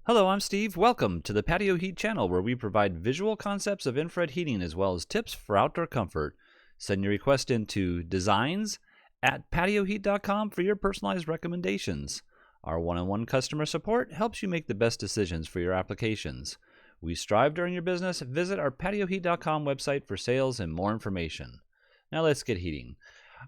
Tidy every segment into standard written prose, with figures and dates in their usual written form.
Hello, I'm Steve. Welcome to the Patio Heat channel, where we provide visual concepts of infrared heating as well as tips for outdoor comfort. Send your request into designs@patioheat.com for your personalized recommendations. Our one-on-one customer support helps you make the best decisions for your applications. We strive to earn your business. Visit our patioheat.com website for sales and more information. Now let's get heating.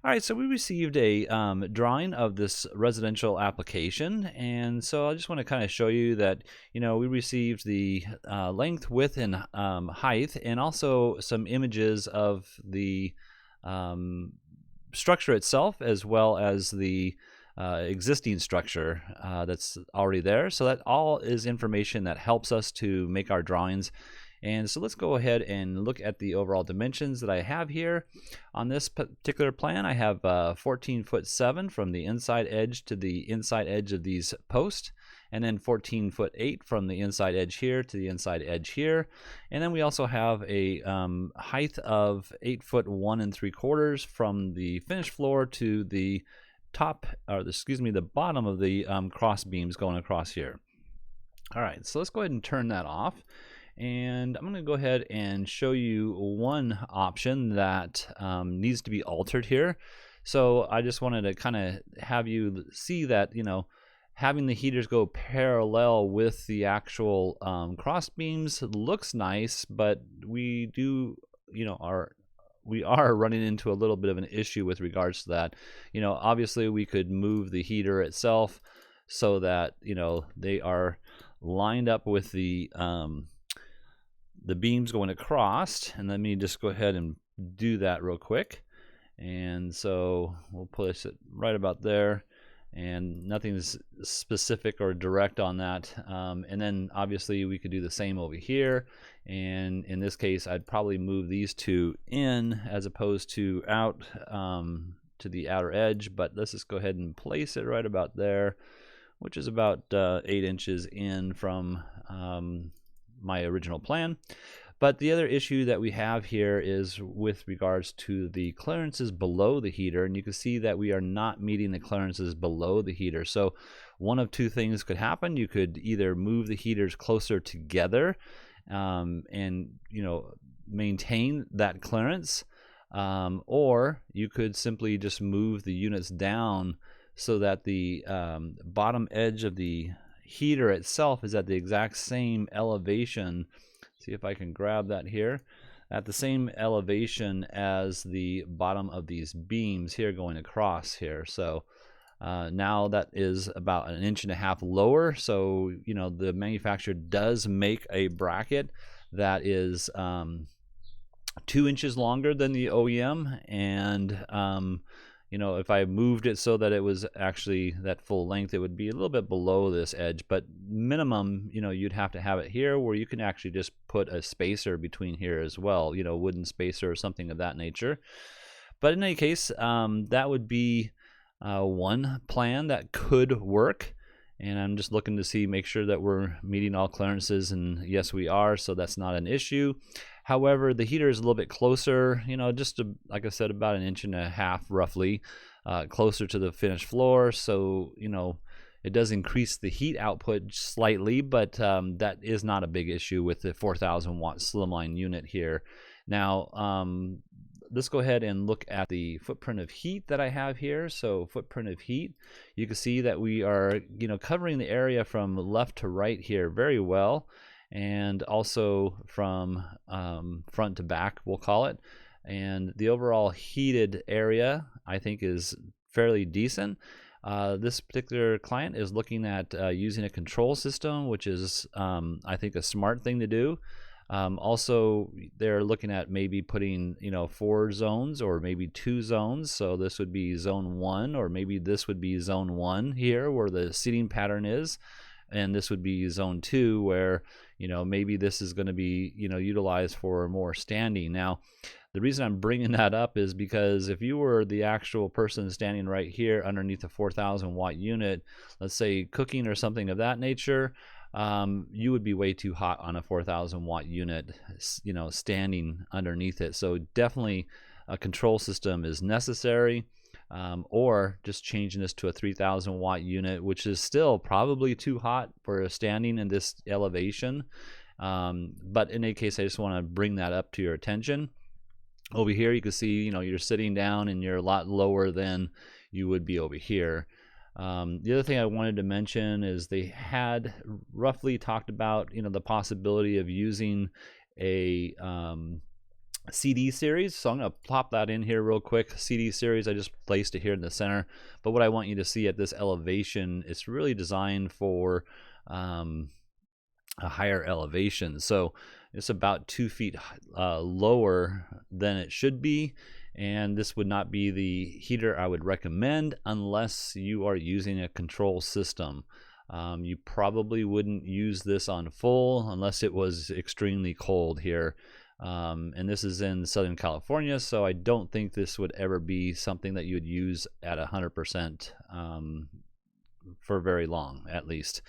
All right, so we received a drawing of this residential application, and so I just want to kind of show you that, we received the length, width, and height, and also some images of the structure itself, as well as the existing structure that's already there. So that all is information that helps us to make our drawings. And so let's go ahead and look at the overall dimensions that I have here. On this particular plan, I have 14'7" from the inside edge to the inside edge of these posts, and then 14'8" from the inside edge here to the inside edge here. And then we also have a height of 8'1 3/4" from the finished floor to the top, or the bottom of the cross beams going across here. All right, so let's go ahead and turn that off. And I'm going to go ahead and show you one option that needs to be altered here. So I just wanted to kind of have you see that, having the heaters go parallel with the actual cross beams looks nice, but we do, we are running into a little bit of an issue with regards to that. Obviously we could move the heater itself so that, they are lined up with the beams going across. And let me just go ahead and do that real quick. And so we'll place it right about there, and nothing's specific or direct on that. And then obviously we could do the same over here, and in this case I'd probably move these two in as opposed to out to the outer edge. But let's just go ahead and place it right about there, which is about 8 inches in from my original plan. But the other issue that we have here is with regards to the clearances below the heater, and you can see that we are not meeting the clearances below the heater. So one of two things could happen. You could either move the heaters closer together and maintain that clearance, or you could simply just move the units down so that the bottom edge of the heater itself is at the exact same elevation. See if I can grab that here, at the same elevation as the bottom of these beams here going across here. So now that is about 1.5 inches lower. So the manufacturer does make a bracket that is 2 inches longer than the OEM, and if I moved it so that it was actually that full length, it would be a little bit below this edge. But minimum, you'd have to have it here, where you can actually just put a spacer between here as well, wooden spacer or something of that nature. But in any case, that would be one plan that could work. And I'm just looking to make sure that we're meeting all clearances, and yes, we are, so that's not an issue. However, the heater is a little bit closer, like I said, about 1.5 inches roughly, closer to the finished floor. So, it does increase the heat output slightly, but that is not a big issue with the 4,000 watt SlimLine unit here. Now, let's go ahead and look at the footprint of heat that I have here. So footprint of heat, you can see that we are, covering the area from left to right here very well, and also from front to back, we'll call it. And the overall heated area, I think, is fairly decent. This particular client is looking at using a control system, which is, I think, a smart thing to do. Also, they're looking at maybe putting 4 zones or maybe 2 zones. So this would be zone 1, or maybe this would be zone 1 here where the seating pattern is, and this would be zone 2 where maybe this is going to be utilized for more standing. Now, the reason I'm bringing that up is because if you were the actual person standing right here underneath a 4,000 watt unit, let's say cooking or something of that nature, you would be way too hot on a 4,000 watt unit, standing underneath it. So definitely a control system is necessary. or just changing this to a 3,000 watt unit, which is still probably too hot for standing in this elevation. But in any case, I just want to bring that up to your attention. Over here, you can see, you're sitting down and you're a lot lower than you would be over here. The other thing I wanted to mention is they had roughly talked about, the possibility of using a CD series. So I'm going to plop that in here real quick. CD series, I just placed it here in the center. But what I want you to see at this elevation, it's really designed for a higher elevation. So it's about 2 feet lower than it should be. And this would not be the heater I would recommend unless you are using a control system. You probably wouldn't use this on full unless it was extremely cold here. And this is in Southern California, so I don't think this would ever be something that you would use at 100% for very long, at least.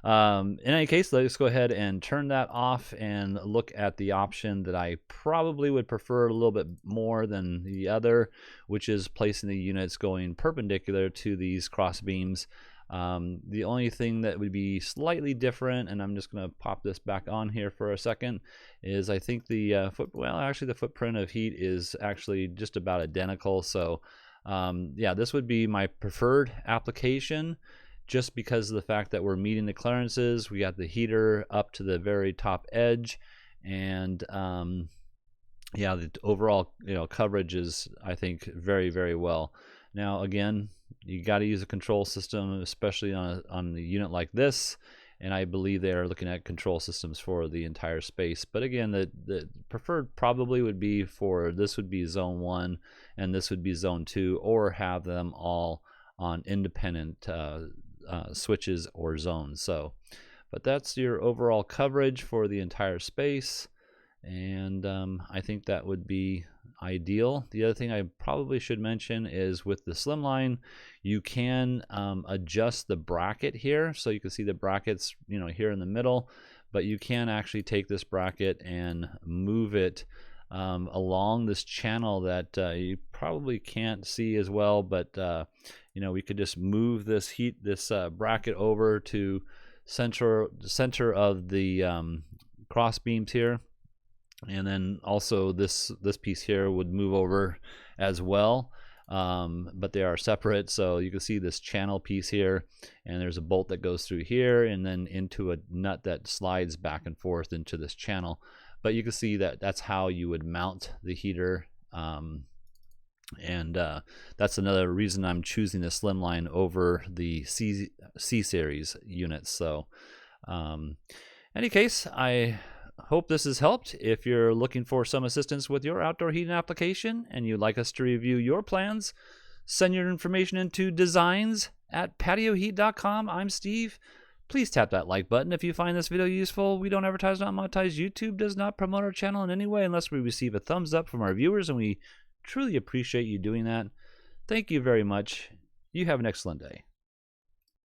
In any case, let's go ahead and turn that off and look at the option that I probably would prefer a little bit more than the other, which is placing the units going perpendicular to these cross beams. The only thing that would be slightly different, and I'm just going to pop this back on here for a second, is I think the the footprint of heat is actually just about identical. So yeah, this would be my preferred application, just because of the fact that we're meeting the clearances. We got the heater up to the very top edge, and yeah, the overall coverage is, I think, very, very well. Now again, you got to use a control system, especially on the unit like this, and I believe they are looking at control systems for the entire space. But again, the preferred probably would be for this would be zone 1 and this would be zone 2, or have them all on independent switches or zones. So, but that's your overall coverage for the entire space, and I think that would be ideal. The other thing I probably should mention is with the SlimLine, you can adjust the bracket here. So you can see the brackets, here in the middle, but you can actually take this bracket and move it along this channel that you probably can't see as well, but we could just move this bracket over to center of the cross beams here, and then also this piece here would move over as well, but they are separate. So you can see this channel piece here, and there's a bolt that goes through here and then into a nut that slides back and forth into this channel. But you can see that that's how you would mount the heater, and that's another reason I'm choosing the SlimLine over the C series units. So any case, I hope this has helped. If you're looking for some assistance with your outdoor heating application and you'd like us to review your plans, send your information into designs@patioheat.com. I'm Steve. Please tap that like button if you find this video useful. We don't advertise, not monetize. YouTube does not promote our channel in any way unless we receive a thumbs up from our viewers, and we truly appreciate you doing that. Thank you very much. You have an excellent day.